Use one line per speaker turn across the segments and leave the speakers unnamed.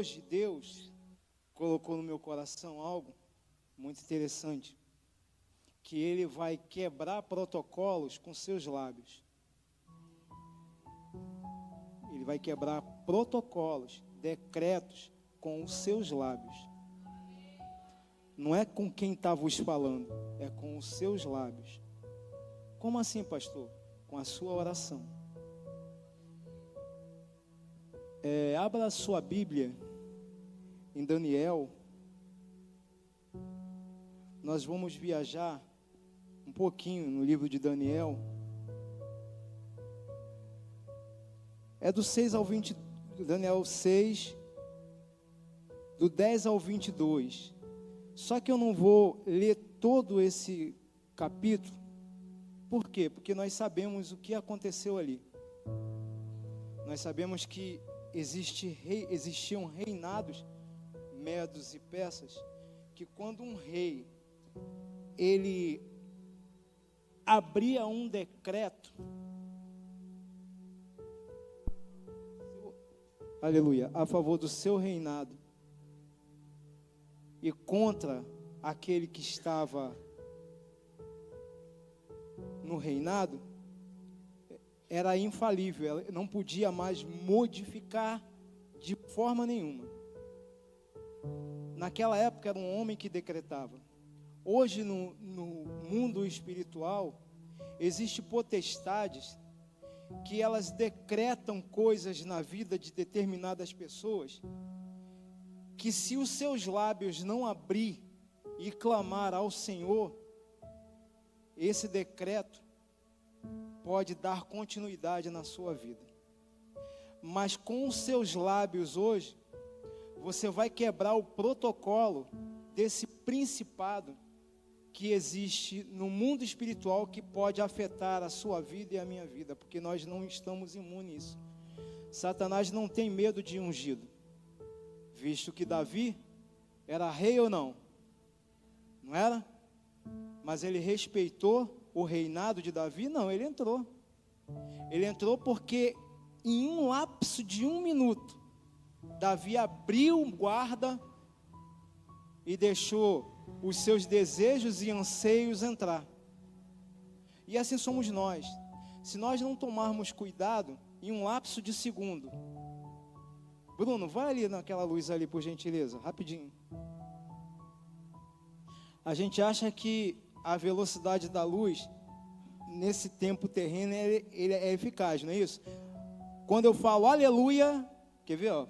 hoje Deus colocou no meu coração algo muito interessante, que Ele vai quebrar protocolos com seus lábios. Ele vai quebrar protocolos, decretos com os seus lábios. Não é com quem está vos falando, é com os seus lábios. Como assim, pastor? Com a sua oração. Abra a sua Bíblia em Daniel. Nós vamos viajar um pouquinho no livro de Daniel. É do 6 ao 20, Daniel 6, do 10 ao 22. Só que eu não vou ler todo esse capítulo. Por quê? Porque nós sabemos o que aconteceu ali. Nós sabemos que existiam reinados, medos e persas, que quando um rei, ele abria um decreto, aleluia, a favor do seu reinado, e contra aquele que estava no reinado, era infalível, ela não podia mais modificar de forma nenhuma. Naquela época era um homem que decretava. Hoje no mundo espiritual, existem potestades que elas decretam coisas na vida de determinadas pessoas, que se os seus lábios não abrir e clamar ao Senhor, esse decreto pode dar continuidade na sua vida. Mas com os seus lábios hoje, você vai quebrar o protocolo desse principado que existe no mundo espiritual, que pode afetar a sua vida e a minha vida, porque nós não estamos imunes a isso. Satanás não tem medo de ungido, visto que Davi era rei ou não? Não era? Mas ele respeitou o reinado de Davi? Não, ele entrou. Ele entrou porque em um lapso de 1 minuto, Davi abriu o guarda e deixou os seus desejos e anseios entrar. E assim somos nós. Se nós não tomarmos cuidado, em um lapso de segundo. Bruno, vai ali naquela luz ali, por gentileza, rapidinho. A gente acha que a velocidade da luz, nesse tempo terreno, ele é eficaz, não é isso? Quando eu falo aleluia, quer ver, ó?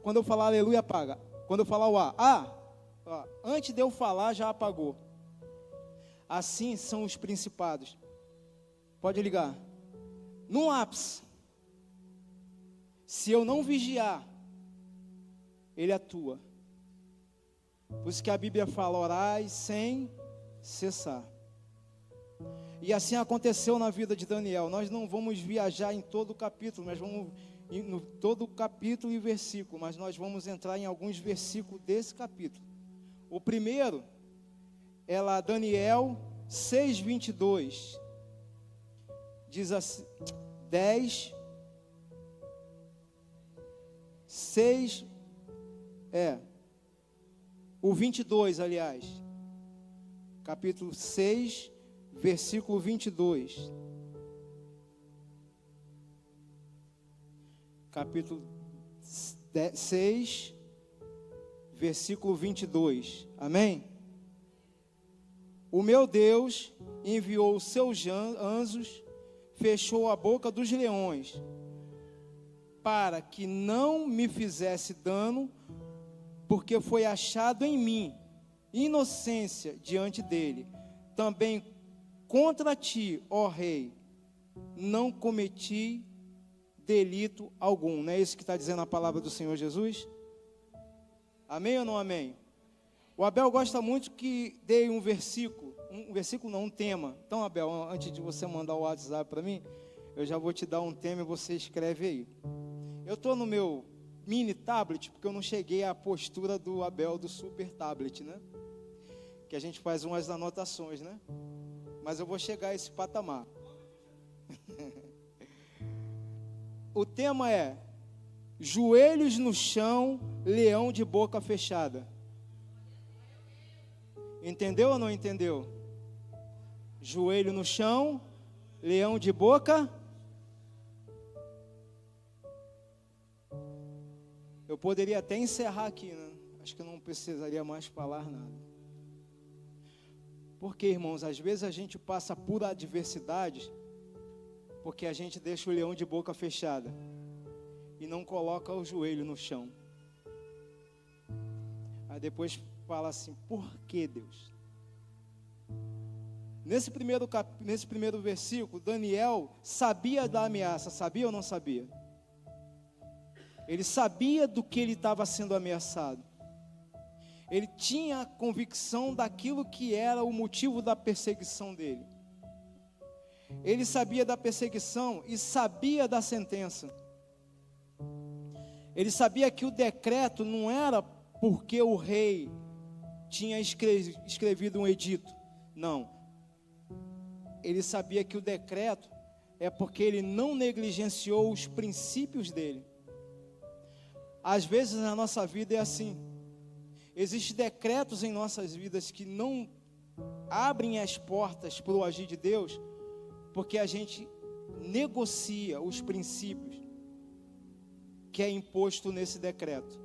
Quando eu falar aleluia, apaga. Quando eu falar o ó, antes de eu falar, já apagou. Assim são os principados. Pode ligar. Num ápice, se eu não vigiar, ele atua. Por isso que a Bíblia fala, orai sem cessar. E assim aconteceu na vida de Daniel. Nós não vamos viajar em todo o capítulo, mas vamos em todo o capítulo e versículo, mas nós vamos entrar em alguns versículos desse capítulo. O primeiro é lá Daniel 6:22. Diz assim, o 22, aliás. Capítulo 6, versículo 22. Capítulo 6, versículo 22. Amém? O meu Deus enviou os seus anjos, fechou a boca dos leões, para que não me fizesse dano, porque foi achado em mim inocência diante dele. Também contra ti, ó rei, não cometi delito algum. Não é isso que está dizendo a palavra do Senhor Jesus? Amém ou não amém? O Abel gosta muito que dê um versículo não, um tema. Então, Abel, antes de você mandar o WhatsApp para mim, eu já vou te dar um tema e você escreve aí. Eu estou no meu mini tablet, porque eu não cheguei à postura do Abel do super tablet, né? Que a gente faz umas anotações, né? Mas eu vou chegar a esse patamar. O tema é joelhos no chão, leão de boca fechada. Entendeu ou não entendeu? Joelho no chão, leão de boca. Eu poderia até encerrar aqui, né? Acho que eu não precisaria mais falar nada. Porque, irmãos, às vezes a gente passa por adversidades porque a gente deixa o leão de boca fechada e não coloca o joelho no chão. Aí depois fala assim, por que, Deus? Nesse primeiro versículo, Daniel sabia da ameaça, sabia ou não sabia? Ele sabia do que ele estava sendo ameaçado. Ele tinha a convicção daquilo que era o motivo da perseguição dele. Ele sabia da perseguição e sabia da sentença. Ele sabia que o decreto não era porque o rei tinha escrevido um edito. Não. Ele sabia que o decreto é porque ele não negligenciou os princípios dele. Às vezes na nossa vida é assim. Existem decretos em nossas vidas que não abrem as portas para o agir de Deus, porque a gente negocia os princípios que é imposto nesse decreto.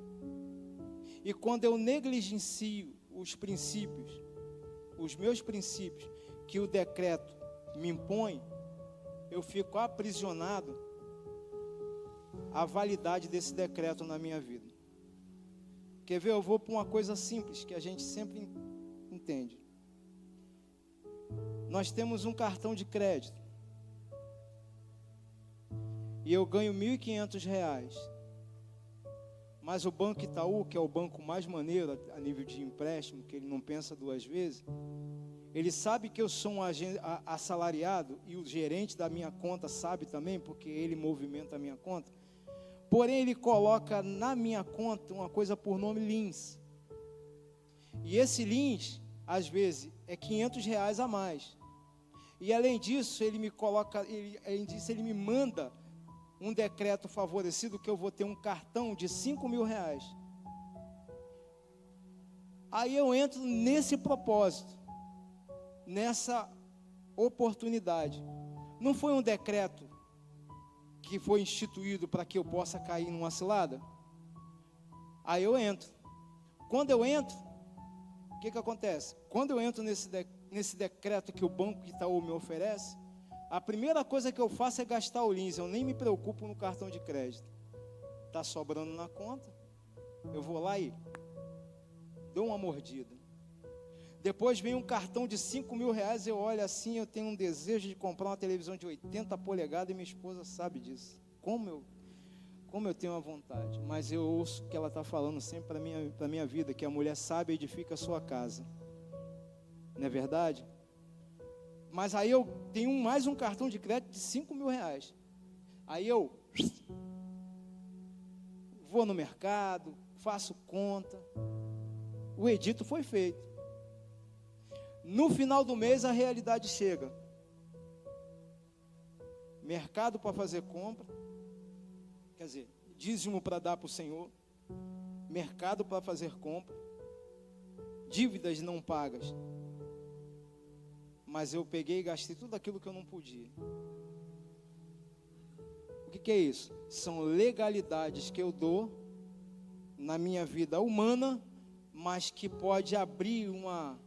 E quando eu negligencio os princípios, os meus princípios, que o decreto me impõe, eu fico aprisionado à validade desse decreto na minha vida. Quer ver? Eu vou para uma coisa simples, que a gente sempre entende. Nós temos um cartão de crédito. E eu ganho R$1.500. Mas o Banco Itaú, que é o banco mais maneiro a nível de empréstimo, que ele não pensa duas vezes, ele sabe que eu sou um assalariado, e o gerente da minha conta sabe também, porque ele movimenta a minha conta. Porém, ele coloca na minha conta uma coisa por nome Lins. E esse Lins, às vezes, é R$500 a mais. E além disso, ele me manda um decreto favorecido que eu vou ter um cartão de R$5.000. Aí eu entro nesse propósito, nessa oportunidade. Não foi um decreto que foi instituído para que eu possa cair numa cilada? Aí eu entro. Quando eu entro, o que acontece? Quando eu entro nesse decreto que o Banco Itaú me oferece, a primeira coisa que eu faço é gastar o Lins. Eu nem me preocupo no cartão de crédito. Está sobrando na conta, eu vou lá e dou uma mordida. Depois vem um cartão de R$5.000, eu olho assim, eu tenho um desejo de comprar uma televisão de 80 polegadas e minha esposa sabe disso. Como eu tenho uma vontade, mas eu ouço que ela está falando sempre para a minha vida, que a mulher sábia edifica a sua casa. Não é verdade? Mas aí eu tenho mais um cartão de crédito de R$5.000. Aí eu vou no mercado, faço conta, o edito foi feito. No final do mês a realidade chega. Mercado para fazer compra, quer dizer, dízimo para dar para o Senhor, mercado para fazer compra, dívidas não pagas. Mas eu peguei e gastei tudo aquilo que eu não podia. O que é isso? São legalidades que eu dou na minha vida humana, mas que pode abrir uma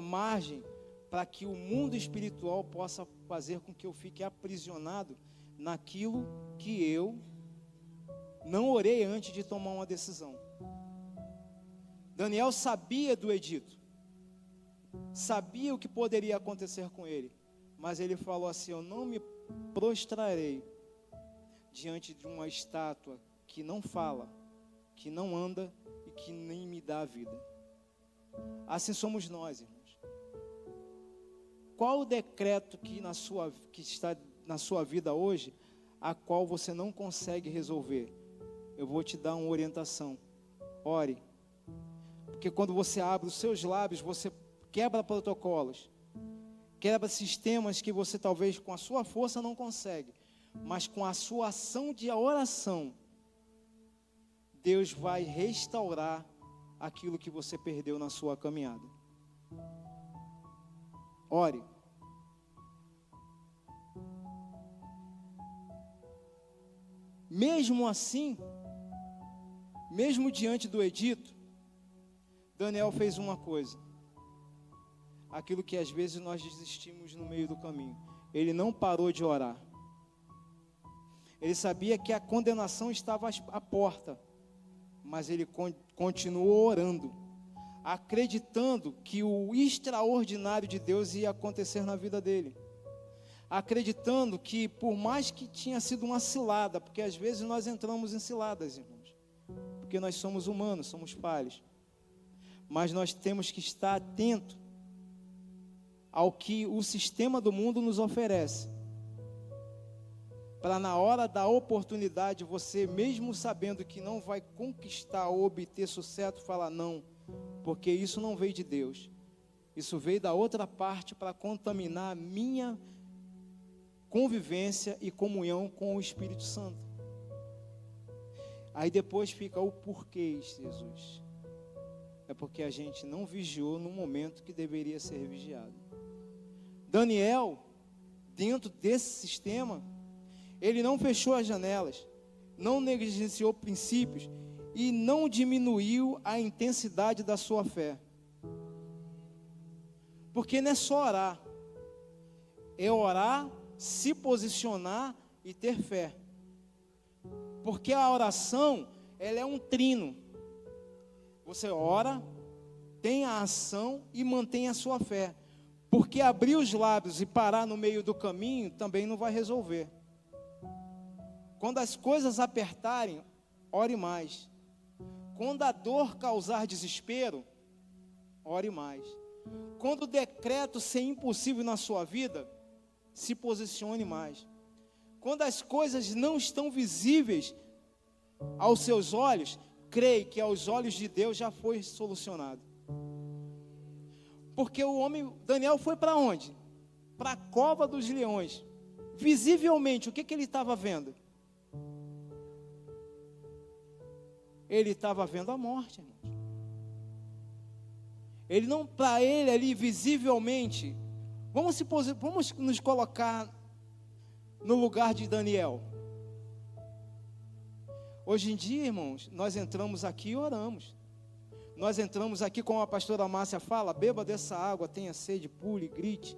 margem para que o mundo espiritual possa fazer com que eu fique aprisionado naquilo que eu não orei antes de tomar uma decisão. Daniel sabia do edito, sabia o que poderia acontecer com ele, mas ele falou assim: eu não me prostrarei diante de uma estátua que não fala, que não anda e que nem me dá a vida. Assim somos nós, irmãos. Qual o decreto que está na sua vida hoje, a qual você não consegue resolver? Eu vou te dar uma orientação. Ore. Porque quando você abre os seus lábios, você quebra protocolos, quebra sistemas que você talvez com a sua força não consegue, mas com a sua ação de oração, Deus vai restaurar aquilo que você perdeu na sua caminhada. Ore. Mesmo assim, mesmo diante do edito, Daniel fez uma coisa. Aquilo que às vezes nós desistimos no meio do caminho. Ele não parou de orar. Ele sabia que a condenação estava à porta, mas ele continuou orando, acreditando que o extraordinário de Deus ia acontecer na vida dele. Acreditando que, por mais que tinha sido uma cilada, porque às vezes nós entramos em ciladas, irmãos, porque nós somos humanos, somos falhos, mas nós temos que estar atento ao que o sistema do mundo nos oferece, para na hora da oportunidade, você mesmo sabendo que não vai conquistar ou obter sucesso, falar não, porque isso não veio de Deus, isso veio da outra parte para contaminar a minha convivência e comunhão com o Espírito Santo. Aí depois fica o porquê, Jesus. É porque a gente não vigiou no momento que deveria ser vigiado. Daniel, dentro desse sistema, ele não fechou as janelas, não negligenciou princípios e não diminuiu a intensidade da sua fé. Porque não é só orar, é orar, se posicionar e ter fé. Porque a oração, ela é um trino. Você ora, tem a ação e mantém a sua fé. Porque abrir os lábios e parar no meio do caminho também não vai resolver. Quando as coisas apertarem, ore mais. Quando a dor causar desespero, ore mais. Quando o decreto ser impossível na sua vida, se posicione mais. Quando as coisas não estão visíveis aos seus olhos, creia que aos olhos de Deus já foi solucionado. Porque o homem, Daniel, foi para onde? Para a cova dos leões. Visivelmente, o que ele estava vendo? Ele estava vendo a morte, irmãos. Ele não, para ele ali, visivelmente, vamos nos colocar no lugar de Daniel. Hoje em dia, irmãos, nós entramos aqui e oramos. Nós entramos aqui, como a pastora Márcia fala, beba dessa água, tenha sede, pule, grite.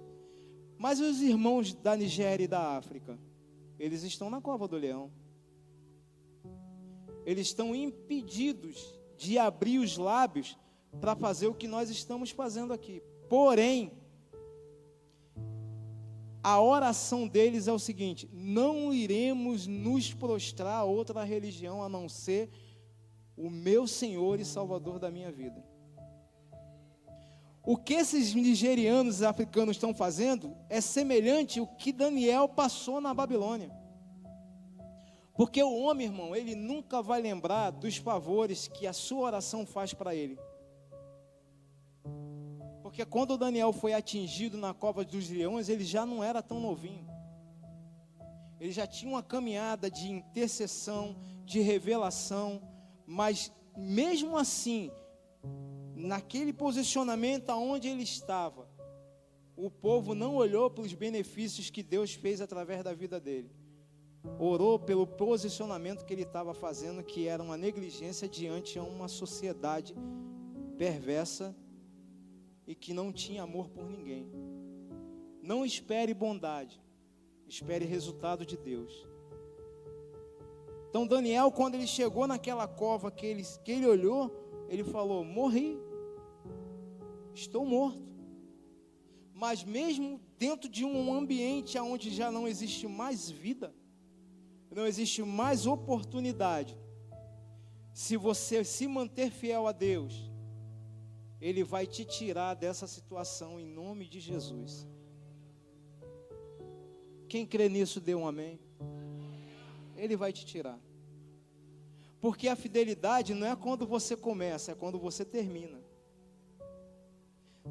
Mas os irmãos da Nigéria e da África, eles estão na cova do leão. Eles estão impedidos de abrir os lábios para fazer o que nós estamos fazendo aqui. Porém, a oração deles é o seguinte: não iremos nos prostrar a outra religião a não ser o meu Senhor e Salvador da minha vida. O que esses nigerianos e africanos estão fazendo é semelhante ao que Daniel passou na Babilônia. Porque o homem, irmão, ele nunca vai lembrar dos favores que a sua oração faz para ele. Porque quando Daniel foi atingido na cova dos leões, ele já não era tão novinho. Ele já tinha uma caminhada de intercessão, de revelação, mas mesmo assim, naquele posicionamento aonde ele estava, o povo não olhou para os benefícios que Deus fez através da vida dele. Orou pelo posicionamento que ele estava fazendo, que era uma negligência diante a uma sociedade perversa e que não tinha amor por ninguém. Não espere bondade, espere resultado de Deus. Então Daniel, quando ele chegou naquela cova que ele olhou, ele falou: morri, estou morto. Mas mesmo dentro de um ambiente onde já não existe mais vida, não existe mais oportunidade, se você se manter fiel a Deus, Ele vai te tirar dessa situação em nome de Jesus. Quem crê nisso, dê um amém. Ele vai te tirar. Porque a fidelidade não é quando você começa, é quando você termina.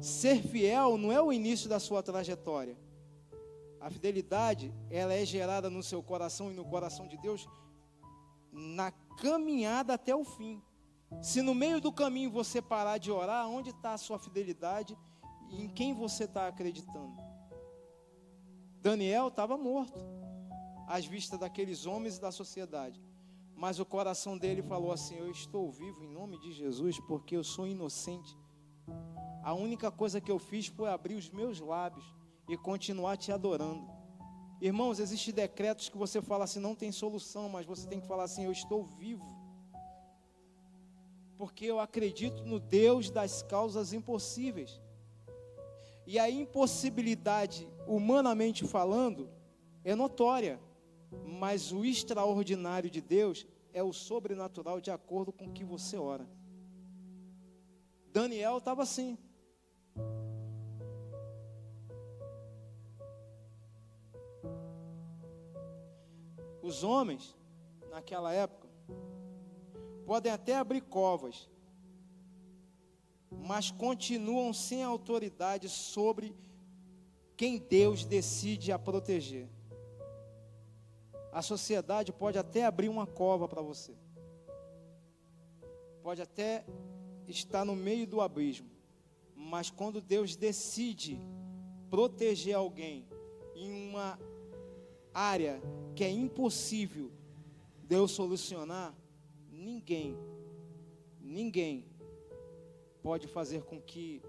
Ser fiel não é o início da sua trajetória. A fidelidade, ela é gerada no seu coração e no coração de Deus caminhada até o fim. Se no meio do caminho você parar de orar, onde está a sua fidelidade e em quem você está acreditando? Daniel estava morto, às vistas daqueles homens e da sociedade. Mas o coração dele falou assim: eu estou vivo em nome de Jesus, porque eu sou inocente. A única coisa que eu fiz foi abrir os meus lábios e continuar te adorando. Irmãos, existem decretos que você fala assim, não tem solução, mas você tem que falar assim: eu estou vivo, porque eu acredito no Deus das causas impossíveis. E a impossibilidade, humanamente falando, é notória, mas o extraordinário de Deus é o sobrenatural de acordo com o que você ora. Daniel estava assim. Os homens, naquela época, podem até abrir covas, mas continuam sem autoridade sobre quem Deus decide a proteger. A sociedade pode até abrir uma cova para você, pode até estar no meio do abismo, mas quando Deus decide proteger alguém em uma área que é impossível Deus solucionar, ninguém pode fazer com que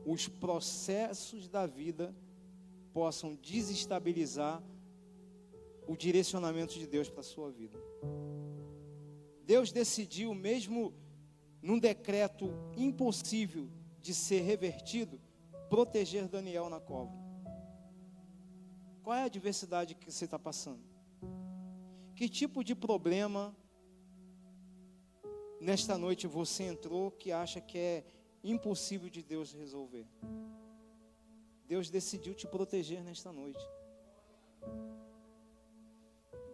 os processos da vida possam desestabilizar o direcionamento de Deus para a sua vida. Deus decidiu, mesmo num decreto impossível de ser revertido, proteger Daniel na cova. Qual é a adversidade que você está passando? Que tipo de problema nesta noite você entrou que acha que é impossível de Deus resolver? Deus decidiu te proteger nesta noite.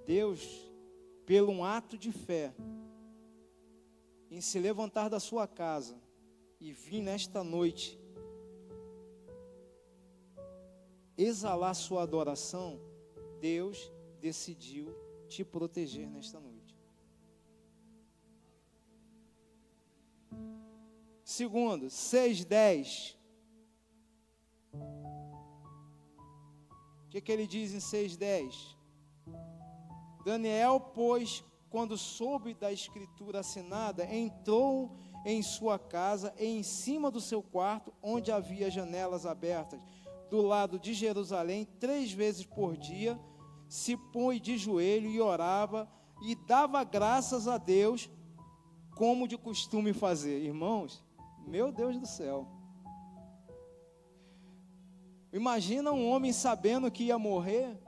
Deus, pelo um ato de fé, em se levantar da sua casa e vir nesta noite exalar sua adoração, Deus decidiu te proteger nesta noite. Segundo, 6:10. O que ele diz em 6:10? Daniel, pois, quando soube da escritura assinada, entrou em sua casa e em cima do seu quarto, onde havia janelas abertas, do lado de Jerusalém, 3 vezes por dia, se põe de joelho e orava e dava graças a Deus, como de costume fazer. Irmãos, meu Deus do céu. Imagina um homem sabendo que ia morrer,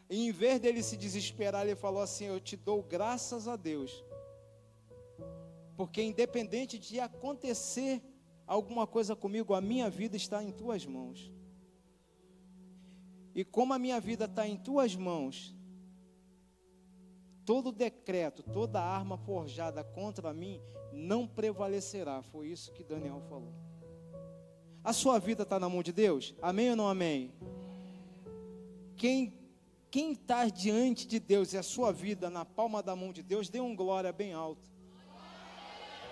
e em vez dele se desesperar, ele falou assim: eu te dou graças a Deus, porque independente de acontecer alguma coisa comigo, a minha vida está em tuas mãos. E como a minha vida está em tuas mãos, todo decreto, toda arma forjada contra mim não prevalecerá. Foi isso que Daniel falou. A sua vida está na mão de Deus? Amém ou não amém? Quem está diante de Deus e a sua vida na palma da mão de Deus, dê um glória bem alto.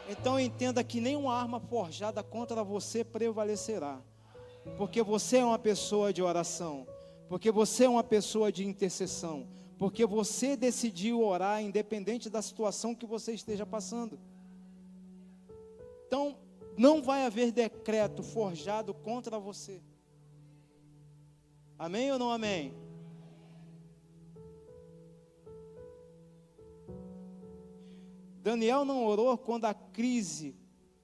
Então entenda que nenhuma arma forjada contra você prevalecerá, porque você é uma pessoa de oração, porque você é uma pessoa de intercessão, porque você decidiu orar independente da situação que você esteja passando. Então não vai haver decreto forjado contra você. Amém ou não amém? Daniel não orou quando a crise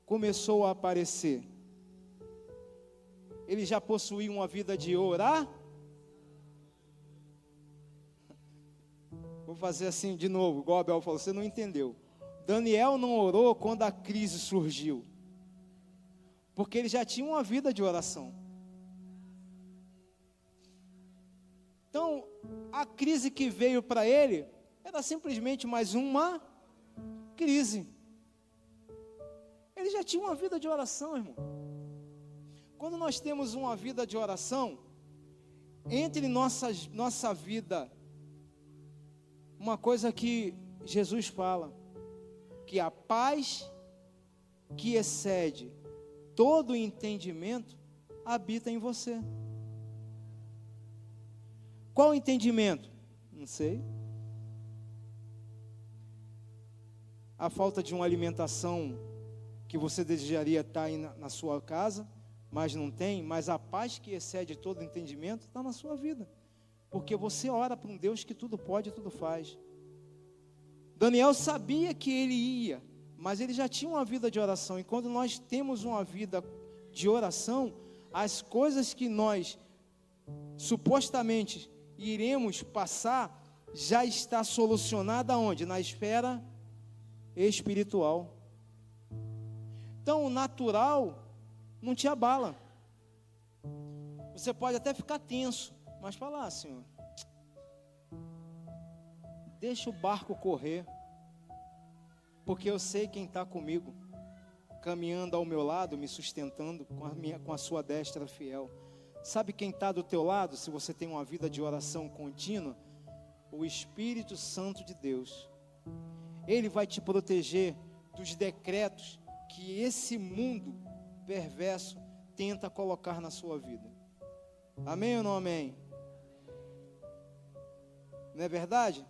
começou a aparecer. Ele já possuía uma vida de orar. Vou fazer assim de novo, igual a Abel falou, você não entendeu. Daniel não orou quando a crise surgiu, porque ele já tinha uma vida de oração. Então, a crise que veio para ele era simplesmente mais uma crise. Ele já tinha uma vida de oração, irmão. Quando nós temos uma vida de oração, entre nossa vida uma coisa que Jesus fala, que a paz que excede todo o entendimento habita em você. Qual o entendimento? Não sei. A falta de uma alimentação que você desejaria estar aí na sua casa, mas não tem, mas a paz que excede todo entendimento está na sua vida, porque você ora para um Deus que tudo pode e tudo faz. Daniel sabia que ele ia, mas ele já tinha uma vida de oração, e quando nós temos uma vida de oração, as coisas que nós supostamente iremos passar, já está solucionada onde? Na esfera espiritual. Então o natural não te abala. Você pode até ficar tenso, mas falar, Senhor, deixa o barco correr, porque eu sei quem está comigo, caminhando ao meu lado, me sustentando com a sua destra fiel. Sabe quem está do teu lado, se você tem uma vida de oração contínua? O Espírito Santo de Deus. Ele vai te proteger dos decretos que esse mundo perverso tenta colocar na sua vida. Amém ou não amém? Não é verdade?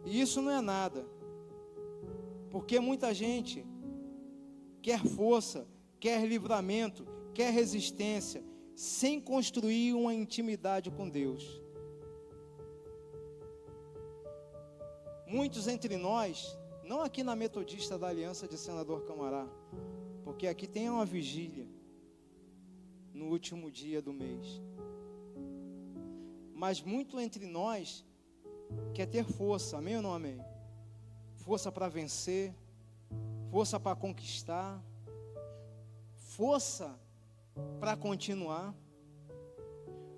E isso não é nada, porque muita gente quer força, quer livramento, quer resistência, sem construir uma intimidade com Deus. Muitos entre nós, não aqui na Metodista da Aliança de Senador Camará, porque aqui tem uma vigília no último dia do mês, mas muito entre nós quer ter força, amém ou não amém? Força para vencer, força para conquistar, força para continuar.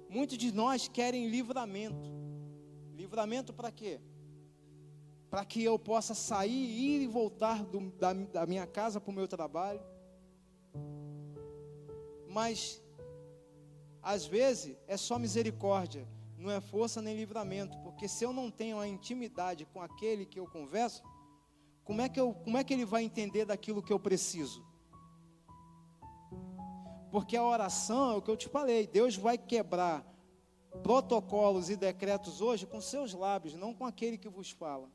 Muitos de nós querem livramento. Livramento para quê? Para que eu possa sair, ir e voltar da minha casa para o meu trabalho. Mas, às vezes, é só misericórdia, não é força nem livramento, porque se eu não tenho a intimidade com aquele que eu converso, como é que ele vai entender daquilo que eu preciso? Porque a oração é o que eu te falei, Deus vai quebrar protocolos e decretos hoje com seus lábios, não com aquele que vos fala.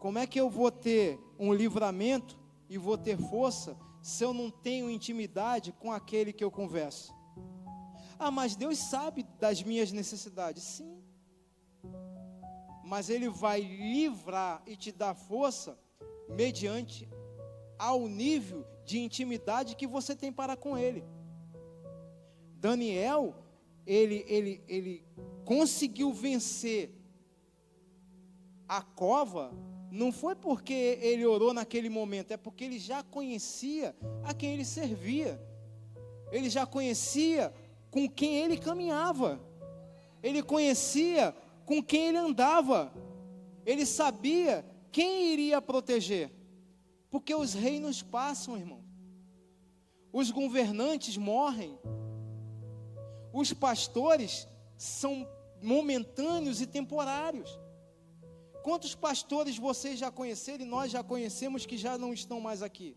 Como é que eu vou ter um livramento e vou ter força se eu não tenho intimidade com aquele que eu converso? Ah, mas Deus sabe das minhas necessidades. Sim. Mas Ele vai livrar e te dar força mediante ao nível de intimidade que você tem para com Ele. Daniel, ele conseguiu vencer a cova, não foi porque ele orou naquele momento, é porque ele já conhecia a quem ele servia. Ele já conhecia com quem ele caminhava. Ele conhecia com quem ele andava. Ele sabia quem iria proteger. Porque os reinos passam, irmão. Os governantes morrem. Os pastores são momentâneos e temporários. Quantos pastores vocês já conheceram e nós já conhecemos que já não estão mais aqui?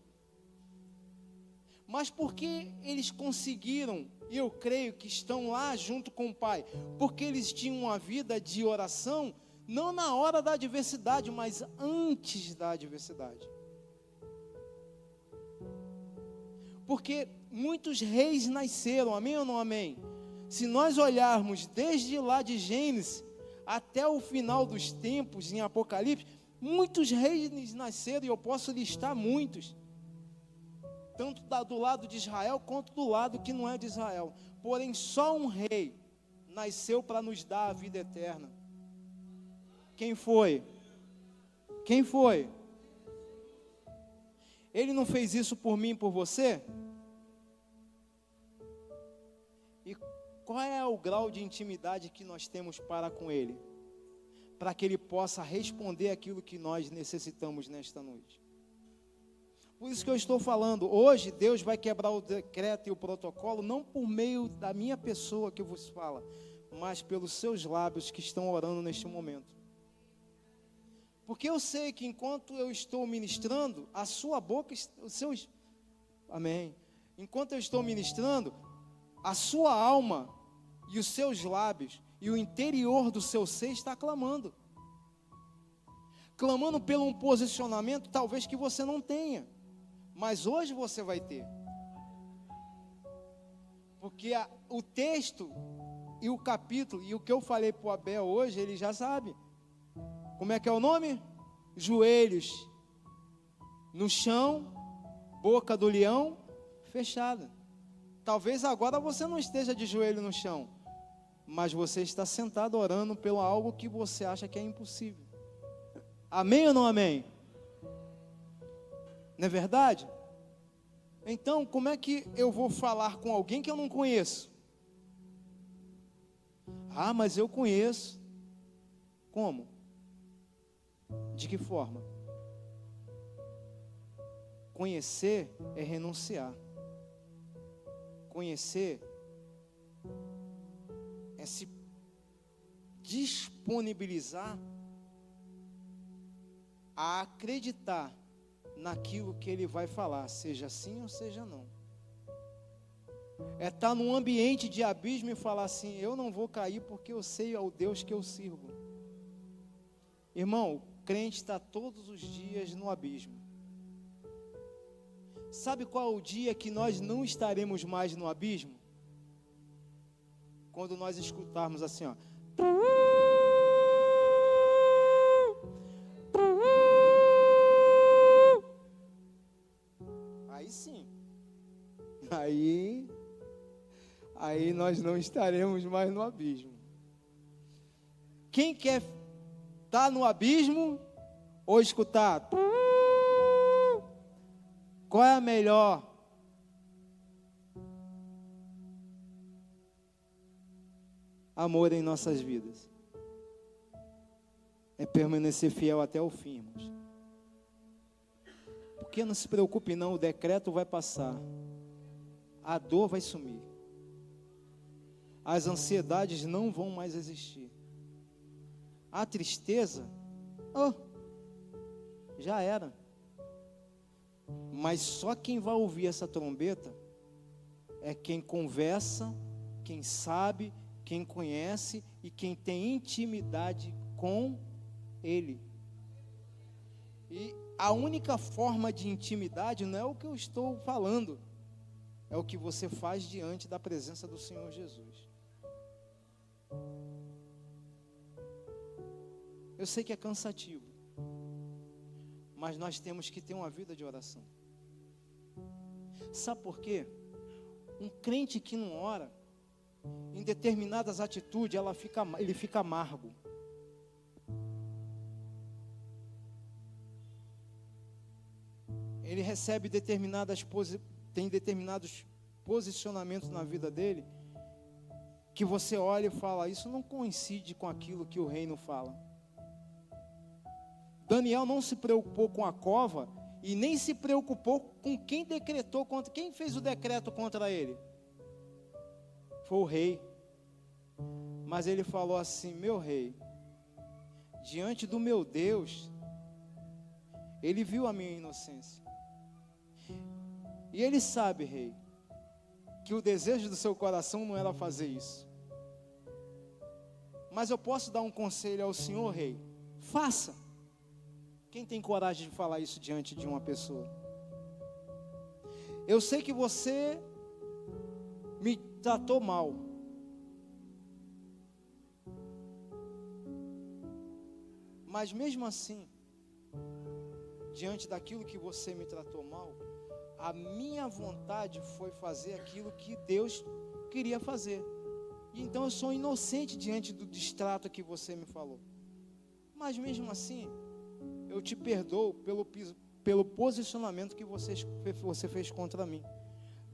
Mas por que eles conseguiram, e eu creio que estão lá junto com o Pai? Porque eles tinham uma vida de oração, não na hora da adversidade, mas antes da adversidade. Porque muitos reis nasceram, amém ou não amém? Se nós olharmos desde lá de Gênesis até o final dos tempos, em Apocalipse, muitos reis nasceram, e eu posso listar muitos, tanto do lado de Israel, quanto do lado que não é de Israel. Porém, só um rei nasceu para nos dar a vida eterna. Quem foi? Quem foi? Ele não fez isso por mim e por você? E qual é o grau de intimidade que nós temos para com Ele? Para que Ele possa responder aquilo que nós necessitamos nesta noite. Por isso que eu estou falando, hoje Deus vai quebrar o decreto e o protocolo, não por meio da minha pessoa que vos fala, mas pelos seus lábios que estão orando neste momento. Porque eu sei que enquanto eu estou ministrando, a sua boca, os seus, amém. Enquanto eu estou ministrando, a sua alma e os seus lábios e o interior do seu ser está clamando. Clamando pelo um posicionamento talvez que você não tenha, mas hoje você vai ter. Porque o texto e o capítulo, e o que eu falei para o Abel hoje, ele já sabe. Como é que é o nome? Joelhos no chão, boca do leão fechada. Talvez agora você não esteja de joelho no chão, mas você está sentado orando pelo algo que você acha que é impossível. Amém ou não amém? Não é verdade? Então, como é que eu vou falar com alguém que eu não conheço? Ah, mas eu conheço. Como? De que forma? Conhecer é renunciar. Conhecer é se disponibilizar a acreditar naquilo que ele vai falar, seja sim ou seja não. É estar num ambiente de abismo e falar assim: eu não vou cair porque eu sei ao Deus que eu sirvo. Irmão, o crente está todos os dias no abismo. Sabe qual é o dia que nós não estaremos mais no abismo? Quando nós escutarmos assim, ó. Aí sim. Aí nós não estaremos mais no abismo. Quem quer estar no abismo ou escutar? Qual é a melhor? Amor em nossas vidas. É permanecer fiel até o fim, irmãos. Porque não se preocupe não, o decreto vai passar. A dor vai sumir. As ansiedades não vão mais existir. A tristeza, já era. Mas só quem vai ouvir essa trombeta é quem conversa, quem sabe, quem conhece e quem tem intimidade com Ele. E a única forma de intimidade não é o que eu estou falando, é o que você faz diante da presença do Senhor Jesus. Eu sei que é cansativo, mas nós temos que ter uma vida de oração. Sabe por quê? Um crente que não ora, em determinadas atitudes, ele fica amargo. Ele recebe tem determinados posicionamentos na vida dele, que você olha e fala: isso não coincide com aquilo que o reino fala. Daniel não se preocupou com a cova e nem se preocupou com quem decretou contra, quem fez o decreto contra ele. Foi o rei. Mas ele falou assim: meu rei, diante do meu Deus, ele viu a minha inocência. E ele sabe, rei, que o desejo do seu coração não era fazer isso. Mas eu posso dar um conselho ao senhor, rei? Faça. Quem tem coragem de falar isso diante de uma pessoa? Eu sei que você me tratou mal. Mas mesmo assim, diante daquilo que você me tratou mal, a minha vontade foi fazer aquilo que Deus queria fazer. E então eu sou inocente diante do distrato que você me falou. Mas mesmo assim, eu te perdoo pelo posicionamento que você fez contra mim.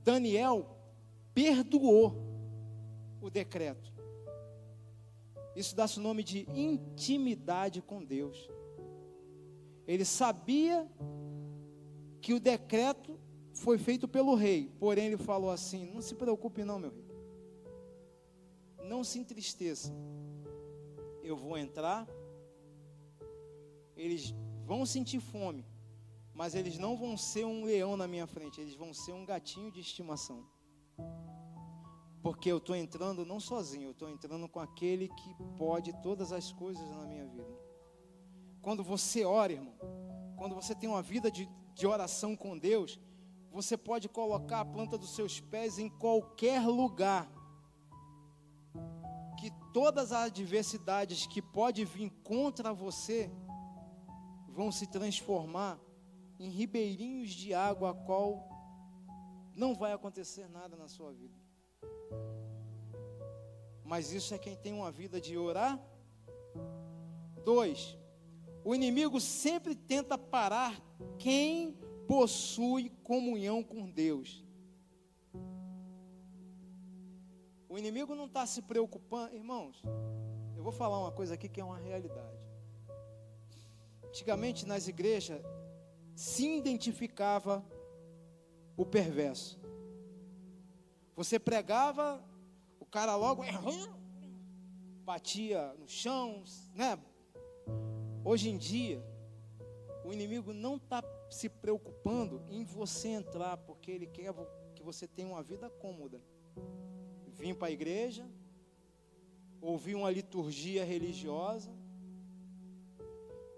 Daniel perdoou o decreto. Isso dá-se o nome de intimidade com Deus. Ele sabia que o decreto foi feito pelo rei, porém ele falou assim: não se preocupe não, meu rei, não se entristeça, eu vou entrar, eles vão sentir fome, mas eles não vão ser um leão na minha frente, eles vão ser um gatinho de estimação, porque eu estou entrando não sozinho, eu estou entrando com aquele que pode todas as coisas na minha vida. Quando você ora, irmão, quando você tem uma vida de oração com Deus, você pode colocar a planta dos seus pés em qualquer lugar, que todas as adversidades que podem vir contra você vão se transformar em ribeirinhos de água, a qual não vai acontecer nada na sua vida. Mas isso é quem tem uma vida de orar. 2, o inimigo sempre tenta parar quem possui comunhão com Deus. O inimigo não está se preocupando, irmãos. Eu vou falar uma coisa aqui que é uma realidade. Antigamente nas igrejas se identificava o perverso. Você pregava, o cara logo batia no chão, né? Hoje em dia, o inimigo não está se preocupando em você entrar, porque ele quer que você tenha uma vida cômoda. Vim para a igreja, ouvir uma liturgia religiosa,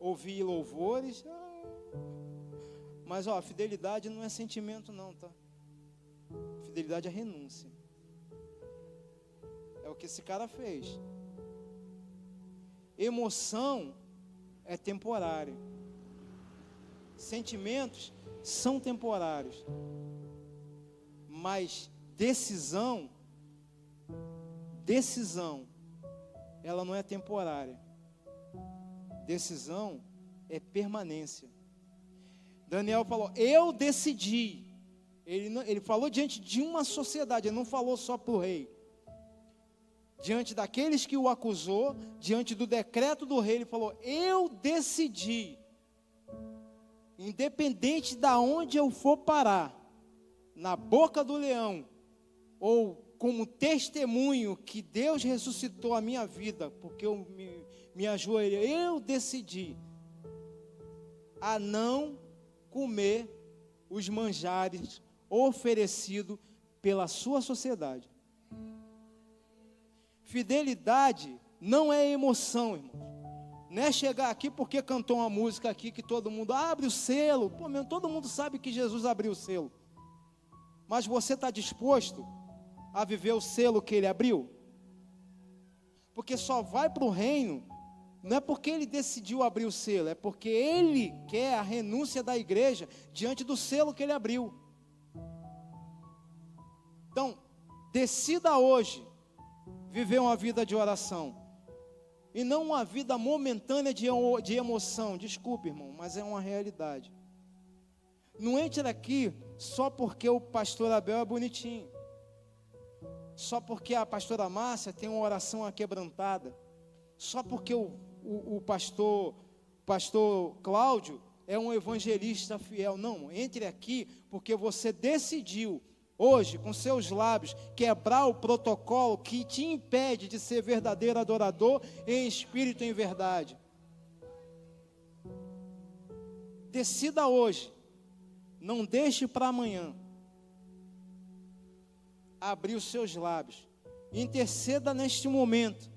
ouvir louvores, mas fidelidade não é sentimento não, tá? Fidelidade é renúncia. É o que esse cara fez. Emoção é temporária. Sentimentos são temporários. Mas decisão, ela não é temporária. Decisão é permanência. Daniel falou: eu decidi. Ele falou diante de uma sociedade, ele não falou só para o rei. Diante daqueles que o acusou, diante do decreto do rei, ele falou: eu decidi, independente de onde eu for parar, na boca do leão, ou como testemunho que Deus ressuscitou a minha vida, porque eu me ajoelhei, eu decidi a não comer os manjares oferecidos pela sua sociedade. Fidelidade não é emoção, irmão. Não é chegar aqui porque cantou uma música aqui que todo mundo abre o selo. Pô, mesmo, todo mundo sabe que Jesus abriu o selo. Mas você está disposto a viver o selo que ele abriu? Porque só vai para o reino, não é porque ele decidiu abrir o selo, é porque ele quer a renúncia da igreja diante do selo que ele abriu. Então, decida hoje viver uma vida de oração, e não uma vida momentânea de emoção. Desculpe, irmão, mas é uma realidade. Não entre aqui só porque o pastor Abel é bonitinho, só porque a pastora Márcia tem uma oração aquebrantada, só porque o pastor Cláudio é um evangelista fiel. Não, entre aqui porque você decidiu hoje, com seus lábios, quebrar o protocolo que te impede de ser verdadeiro adorador em espírito e em verdade. Decida hoje, não deixe para amanhã. Abrir os seus lábios, interceda neste momento,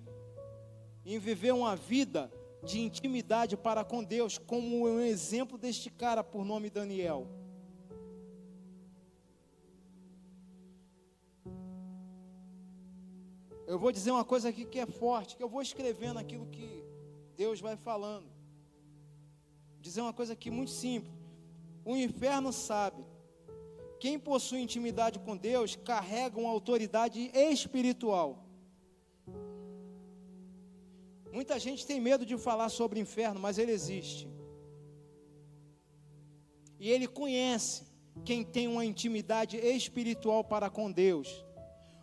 em viver uma vida de intimidade para com Deus, como um exemplo deste cara por nome Daniel. Eu vou dizer uma coisa aqui que é forte, que eu vou escrevendo aquilo que Deus vai falando. Dizer uma coisa aqui muito simples. O inferno sabe. Quem possui intimidade com Deus carrega uma autoridade espiritual. Muita gente tem medo de falar sobre o inferno, mas ele existe. E ele conhece quem tem uma intimidade espiritual para com Deus.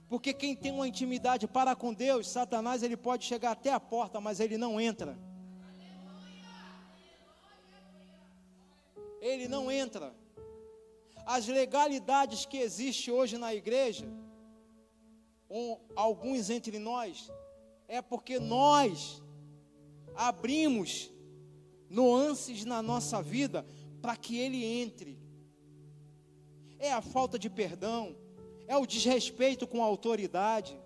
Porque quem tem uma intimidade para com Deus, Satanás, ele pode chegar até a porta, mas ele não entra. Ele não entra. as legalidades que existem hoje na igreja, alguns entre nós, é porque nós abrimos nuances na nossa vida para que ele entre. É a falta de perdão, é o desrespeito com a autoridade,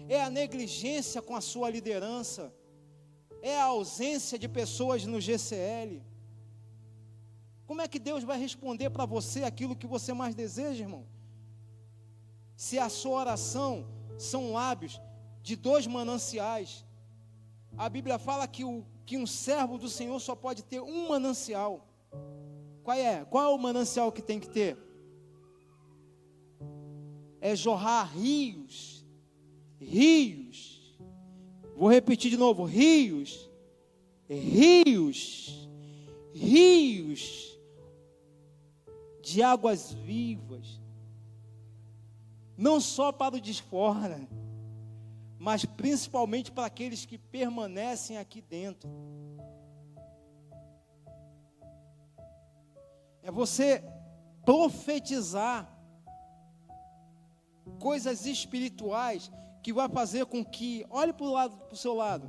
é a negligência com a sua liderança, é a ausência de pessoas no GCL. Como é que Deus vai responder para você aquilo que você mais deseja, irmão? Se a sua oração são lábios de 2 mananciais. A Bíblia fala que um servo do Senhor só pode ter um manancial. Qual é? Qual é o manancial que tem que ter? É jorrar rios. Rios. Vou repetir de novo. Rios. Rios. Rios de águas vivas. Não só para o de fora, mas principalmente para aqueles que permanecem aqui dentro. É você profetizar coisas espirituais que vai fazer com que, olhe para o seu lado,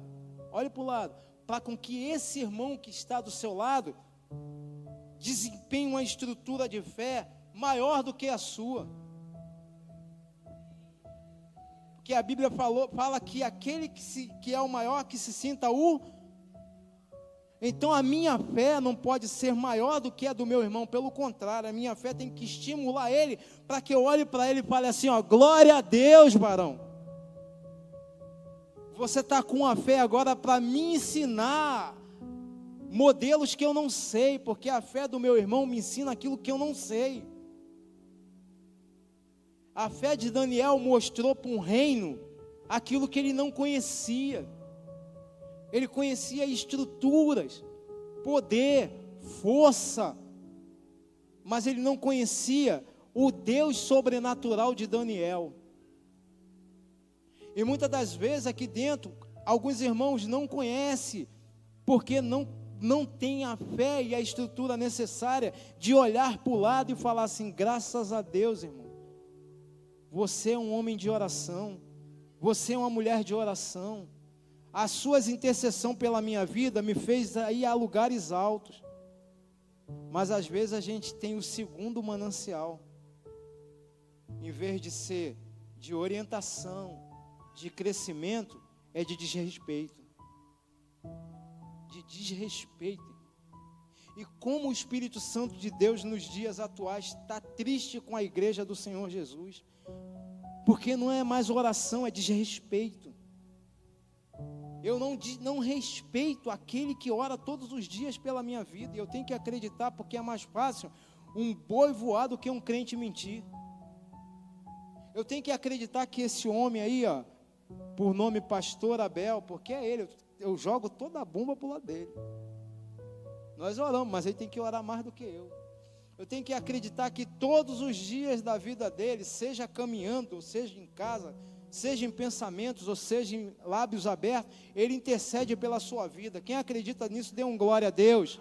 olhe para o lado, para com que esse irmão que está do seu lado desempenhe uma estrutura de fé maior do que a sua. Porque a Bíblia fala que aquele que é o maior, que se sinta o... Então a minha fé não pode ser maior do que a do meu irmão, pelo contrário, a minha fé tem que estimular ele, para que eu olhe para ele e fale assim, ó, glória a Deus, varão. Você está com a fé agora para me ensinar modelos que eu não sei, porque a fé do meu irmão me ensina aquilo que eu não sei. A fé de Daniel mostrou para um reino aquilo que ele não conhecia. Ele conhecia estruturas, poder, força, mas ele não conhecia o Deus sobrenatural de Daniel. E muitas das vezes aqui dentro, alguns irmãos não conhecem, porque não tem a fé e a estrutura necessária de olhar para o lado e falar assim, graças a Deus, irmão. Você é um homem de oração, você é uma mulher de oração, as suas intercessões pela minha vida me fez ir a lugares altos, mas às vezes a gente tem o segundo manancial, em vez de ser de orientação, de crescimento, é de desrespeito, e como o Espírito Santo de Deus nos dias atuais está triste com a igreja do Senhor Jesus, porque não é mais oração, é desrespeito. Eu não respeito aquele que ora todos os dias pela minha vida, e eu tenho que acreditar, porque é mais fácil um boi voar do que um crente mentir. Eu tenho que acreditar que esse homem aí, ó, por nome Pastor Abel, porque é ele, eu jogo toda a bomba para o lado dele. Nós oramos, mas ele tem que orar mais do que eu. Eu tenho que acreditar que todos os dias da vida dele, seja caminhando, ou seja em casa, seja em pensamentos, ou seja em lábios abertos, ele intercede pela sua vida. Quem acredita nisso, dê um glória a Deus.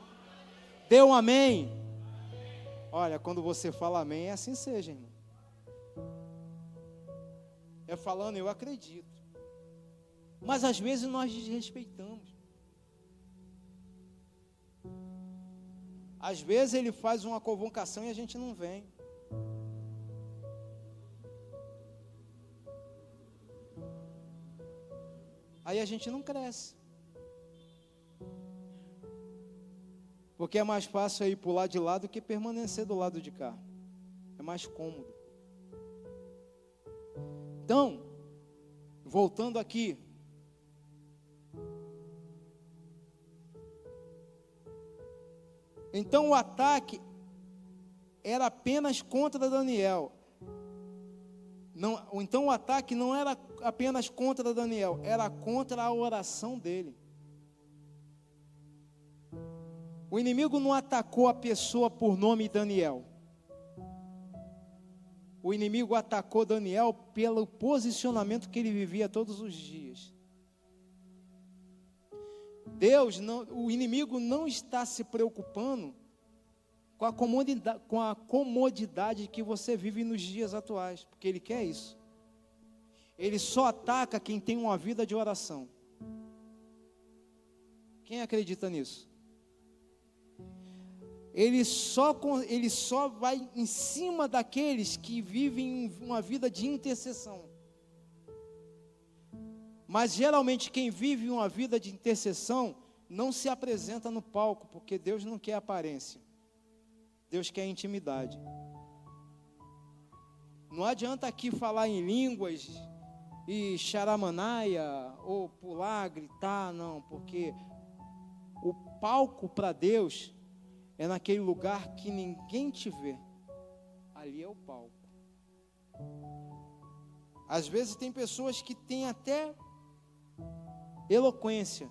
Dê um amém. Olha, quando você fala amém, é assim seja, irmão. É falando, eu acredito. Mas às vezes nós desrespeitamos. Às vezes ele faz uma convocação e a gente não vem. Aí a gente não cresce. Porque é mais fácil ir pular de lado do que permanecer do lado de cá. É mais cômodo. Então, voltando aqui. Então o ataque era apenas contra Daniel. Então o ataque não era apenas contra Daniel, era contra a oração dele. O inimigo não atacou a pessoa por nome Daniel. O inimigo atacou Daniel pelo posicionamento que ele vivia todos os dias. O inimigo não está se preocupando com a comodidade que você vive nos dias atuais, porque ele quer isso. Ele só ataca quem tem uma vida de oração. Quem acredita nisso? Ele só vai em cima daqueles que vivem uma vida de intercessão. Mas geralmente quem vive uma vida de intercessão não se apresenta no palco, porque Deus não quer aparência. Deus quer intimidade. Não adianta aqui falar em línguas e charamanaia, ou pular, gritar, não, porque o palco para Deus é naquele lugar que ninguém te vê. Ali é o palco. Às vezes tem pessoas que têm até eloquência,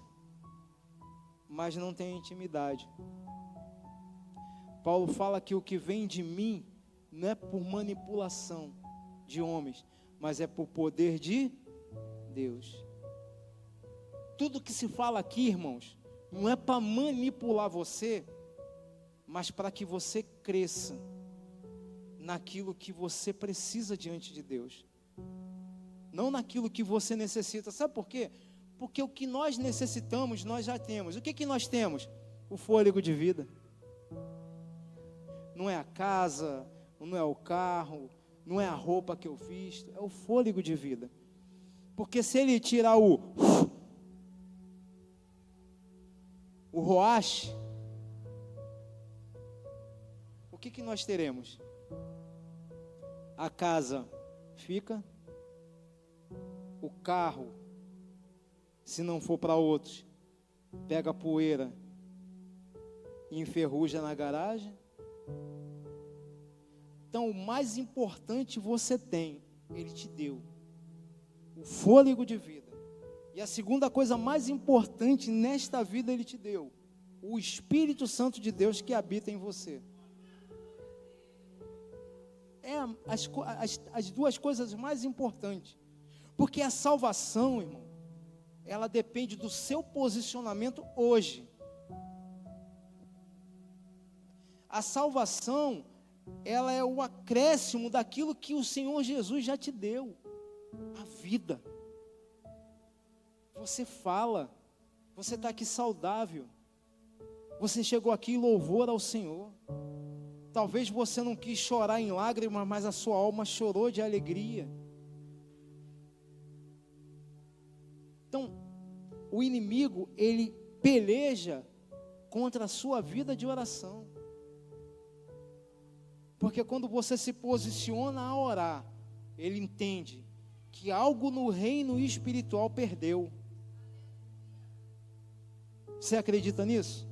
mas não têm intimidade. Paulo fala que o que vem de mim não é por manipulação de homens, mas é por poder de Deus. Tudo que se fala aqui, irmãos, não é para manipular você, mas para que você cresça naquilo que você precisa diante de Deus. Não naquilo que você necessita. Sabe por quê? Porque o que nós necessitamos, nós já temos. O que nós temos? O fôlego de vida. Não é a casa, não é o carro, não é a roupa que eu visto, é o fôlego de vida. Porque se ele tirar o roache, o que nós teremos? A casa fica, o carro, se não for para outros, pega poeira e enferruja na garagem. Então, o mais importante você tem, ele te deu, o fôlego de vida. E a segunda coisa mais importante nesta vida ele te deu, o Espírito Santo de Deus que habita em você. É as duas coisas mais importantes. Porque a salvação, irmão, ela depende do seu posicionamento hoje. A salvação, ela é o acréscimo daquilo que o Senhor Jesus já te deu. A vida. Você fala, você está aqui saudável. Você chegou aqui em louvor ao Senhor. Talvez você não quis chorar em lágrimas, mas a sua alma chorou de alegria. Então, o inimigo, ele peleja contra a sua vida de oração. Porque quando você se posiciona a orar, ele entende que algo no reino espiritual perdeu. Você acredita nisso?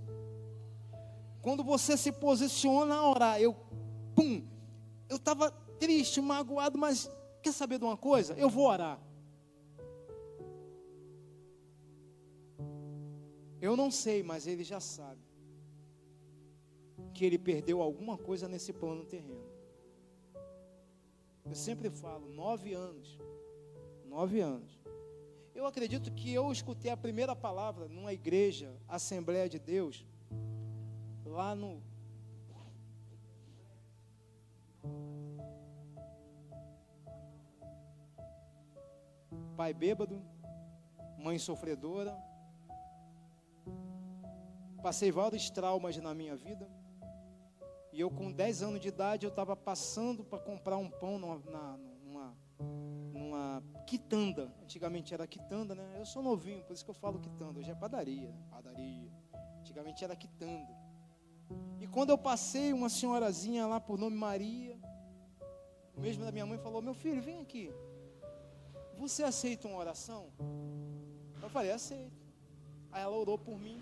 Quando você se posiciona a orar, eu estava triste, magoado, mas quer saber de uma coisa? Eu vou orar. Eu não sei, mas ele já sabe que ele perdeu alguma coisa nesse plano terreno. Eu sempre falo, 9 anos. 9 anos. Eu acredito que eu escutei a primeira palavra numa igreja, Assembleia de Deus, lá no... Pai bêbado, mãe sofredora. Passei vários traumas na minha vida. E eu com 10 anos de idade, eu estava passando para comprar um pão numa quitanda. Antigamente era quitanda, né? Eu sou novinho, por isso que eu falo quitanda. Hoje é padaria. Antigamente era quitanda. E quando eu passei, uma senhorazinha lá por nome Maria, o mesmo da minha mãe, falou: meu filho, vem aqui. Você aceita uma oração? Eu falei: aceito. Aí ela orou por mim.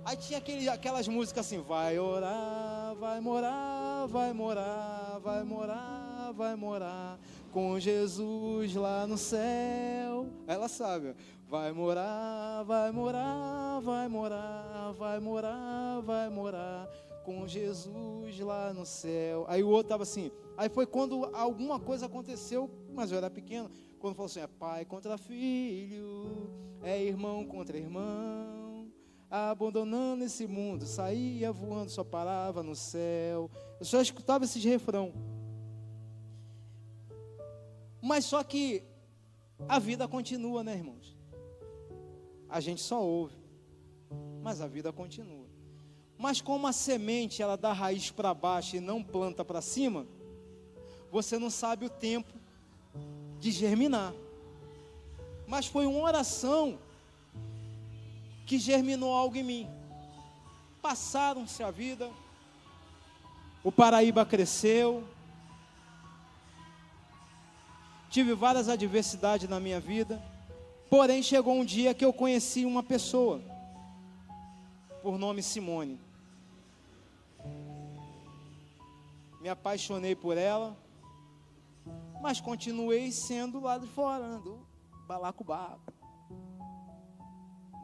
Aí tinha aquelas músicas assim: vai orar, vai morar, vai morar, vai morar, vai morar com Jesus lá no céu. Ela sabe: vai morar, vai morar, vai morar, vai morar, vai morar com Jesus lá no céu. Aí o outro estava assim. Aí foi quando alguma coisa aconteceu, mas eu era pequeno, quando falou assim: é pai contra filho, é irmão contra irmão. abandonando esse mundo, saía voando, só parava no céu. Eu só escutava esses refrão. Mas só que a vida continua, né, irmãos? A gente só ouve, mas a vida continua. Mas como a semente, ela dá raiz para baixo e não planta para cima, você não sabe o tempo de germinar. Mas foi uma oração que germinou algo em mim. Passaram-se a vida, o Paraíba cresceu, tive várias adversidades na minha vida, porém chegou um dia que eu conheci uma pessoa, por nome Simone. Me apaixonei por ela, mas continuei sendo lá de fora, do balacobaco.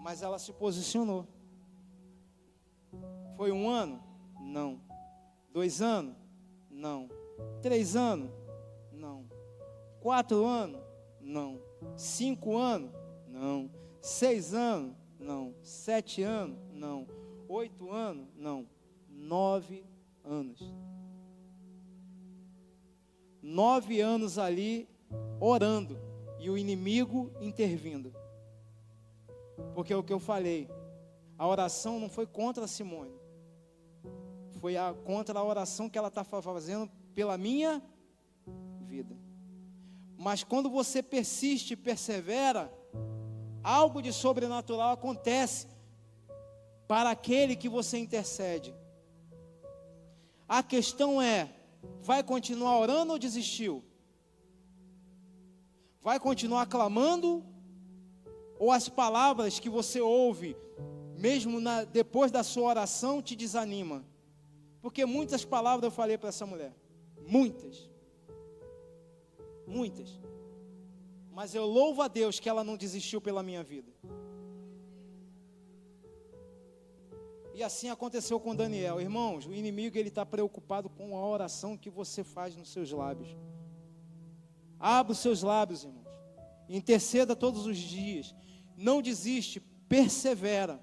Mas ela se posicionou. Foi 1 ano? Não. 2 anos? Não. 3 anos? Não. 4 anos? Não. 5 anos? Não. 6 anos? Não. 7 anos? Não. 8 anos? Não. 9 anos. 9 anos ali orando e o inimigo intervindo. Porque é o que eu falei, a oração não foi contra a Simone, foi contra a oração que ela está fazendo pela minha vida. Mas quando você persiste e persevera, algo de sobrenatural acontece para aquele que você intercede. A questão é, vai continuar orando ou desistiu? Vai continuar clamando? Ou as palavras que você ouve, mesmo depois da sua oração, te desanima? Porque muitas palavras eu falei para essa mulher. Muitas. Mas eu louvo a Deus que ela não desistiu pela minha vida. E assim aconteceu com Daniel. Irmãos, o inimigo está preocupado com a oração que você faz nos seus lábios. Abra os seus lábios, irmãos. Interceda todos os dias. Não desiste, persevera.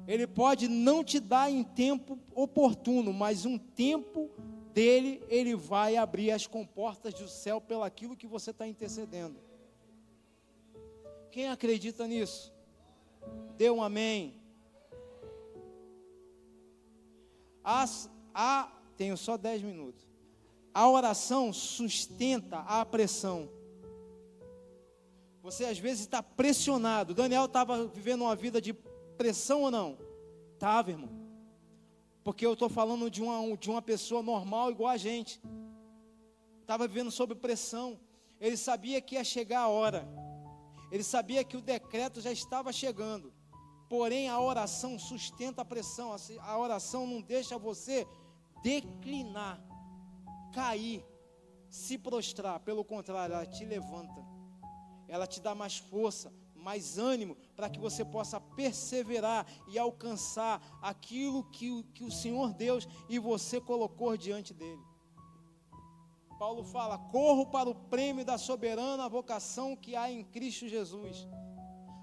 Ele pode não te dar em tempo oportuno, mas um tempo dele, ele vai abrir as comportas do céu pelaquilo que você está intercedendo. Quem acredita nisso? Dê um amém. Tenho só 10 minutos. A oração sustenta a pressão. Você às vezes está pressionado. Daniel estava vivendo uma vida de pressão ou não? Estava, irmão. Porque eu estou falando de uma pessoa normal igual a gente. Estava vivendo sob pressão. Ele sabia que ia chegar a hora. Ele sabia que o decreto já estava chegando. Porém, a oração sustenta a pressão. A oração não deixa você declinar, cair, se prostrar. Pelo contrário, ela te levanta. Ela te dá mais força, mais ânimo, para que você possa perseverar e alcançar aquilo que o Senhor Deus e você colocou diante dele. Paulo fala, corro para o prêmio da soberana vocação que há em Cristo Jesus.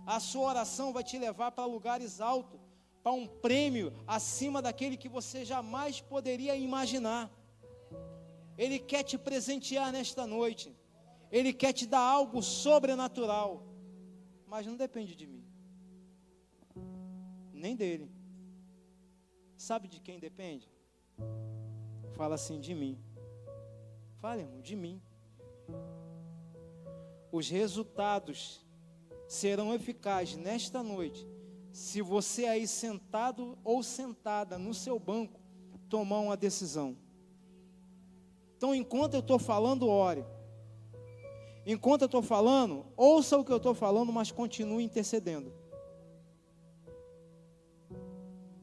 A sua oração vai te levar para lugares altos, para um prêmio acima daquele que você jamais poderia imaginar. Ele quer te presentear nesta noite. Ele quer te dar algo sobrenatural, mas não depende de mim, nem dele. Sabe de quem depende? Fala assim, de mim. Fala, irmão, de mim. Os resultados serão eficazes nesta noite, se você aí sentado ou sentada no seu banco, tomar uma decisão. Então, enquanto eu estou falando, ore. Enquanto eu estou falando, ouça o que eu estou falando, mas continue intercedendo.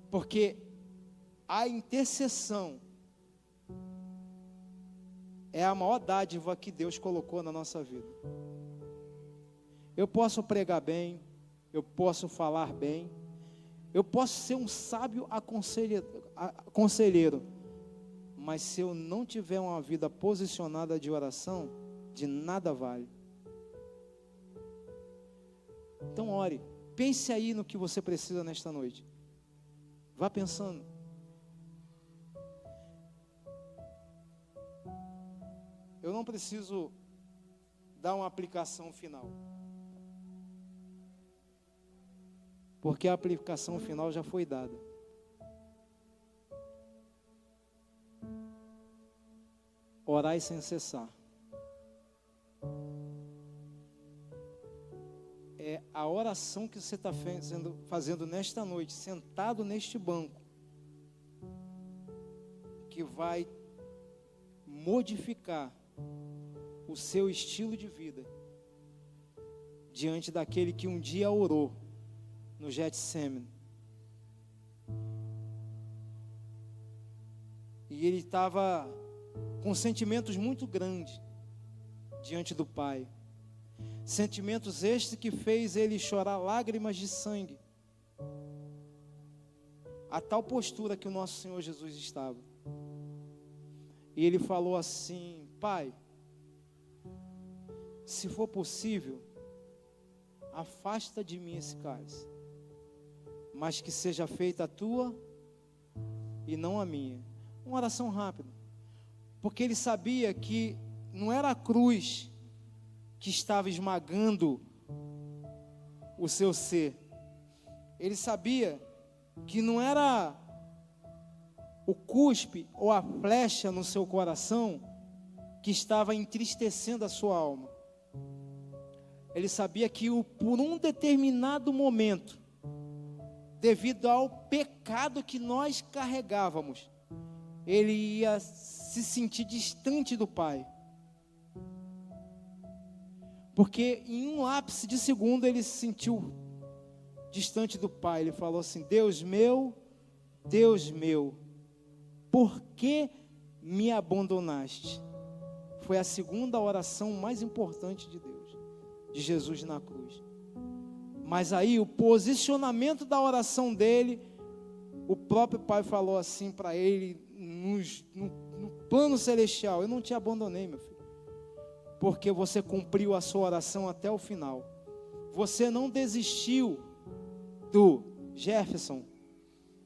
Porque a intercessão é a maior dádiva que Deus colocou na nossa vida. Eu posso pregar bem, eu posso falar bem, eu posso ser um sábio conselheiro, mas se eu não tiver uma vida posicionada de oração, de nada vale. Então ore, Pense aí no que você precisa nesta noite. Vá pensando. Eu não preciso dar uma aplicação final, porque a aplicação final já foi dada. Orai sem cessar. É a oração que você está fazendo nesta noite, sentado neste banco, que vai modificar o seu estilo de vida diante daquele que um dia orou no Getsemane. E ele estava com sentimentos muito grandes diante do Pai. Sentimentos estes que fez ele chorar lágrimas de sangue. A tal postura que o nosso Senhor Jesus estava. E ele falou assim: Pai, se for possível, afasta de mim esse cálice, mas que seja feita a tua e não a minha. Uma oração rápida, porque ele sabia que não era a cruz que estava esmagando o seu ser. Ele sabia que não era o cuspe ou a flecha no seu coração que estava entristecendo a sua alma. Ele sabia que por um determinado momento, devido ao pecado que nós carregávamos, ele ia se sentir distante do Pai. Porque em um ápice de segundo ele se sentiu distante do Pai. Ele falou assim: Deus meu, por que me abandonaste? Foi a segunda oração mais importante de Deus, de Jesus na cruz. Mas aí o posicionamento da oração dele, o próprio Pai falou assim para ele, no plano celestial: eu não te abandonei, meu filho, porque você cumpriu a sua oração até o final. Você não desistiu do Jefferson,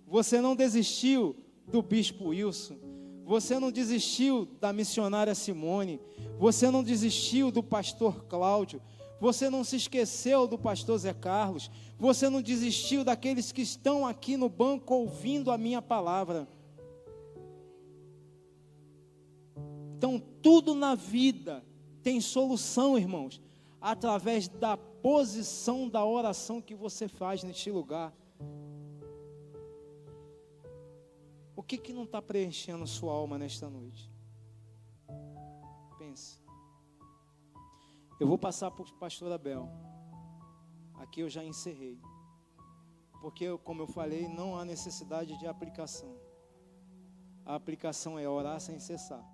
você não desistiu do bispo Wilson, você não desistiu da missionária Simone, você não desistiu do pastor Cláudio, você não se esqueceu do pastor Zé Carlos, você não desistiu daqueles que estão aqui no banco ouvindo a minha palavra. Então tudo na vida tem solução, irmãos, através da posição da oração que você faz neste lugar. O que não está preenchendo sua alma nesta noite? Pense. Eu vou passar para o pastor Abel. Aqui eu já encerrei. Porque, como eu falei, não há necessidade de aplicação. A aplicação é orar sem cessar.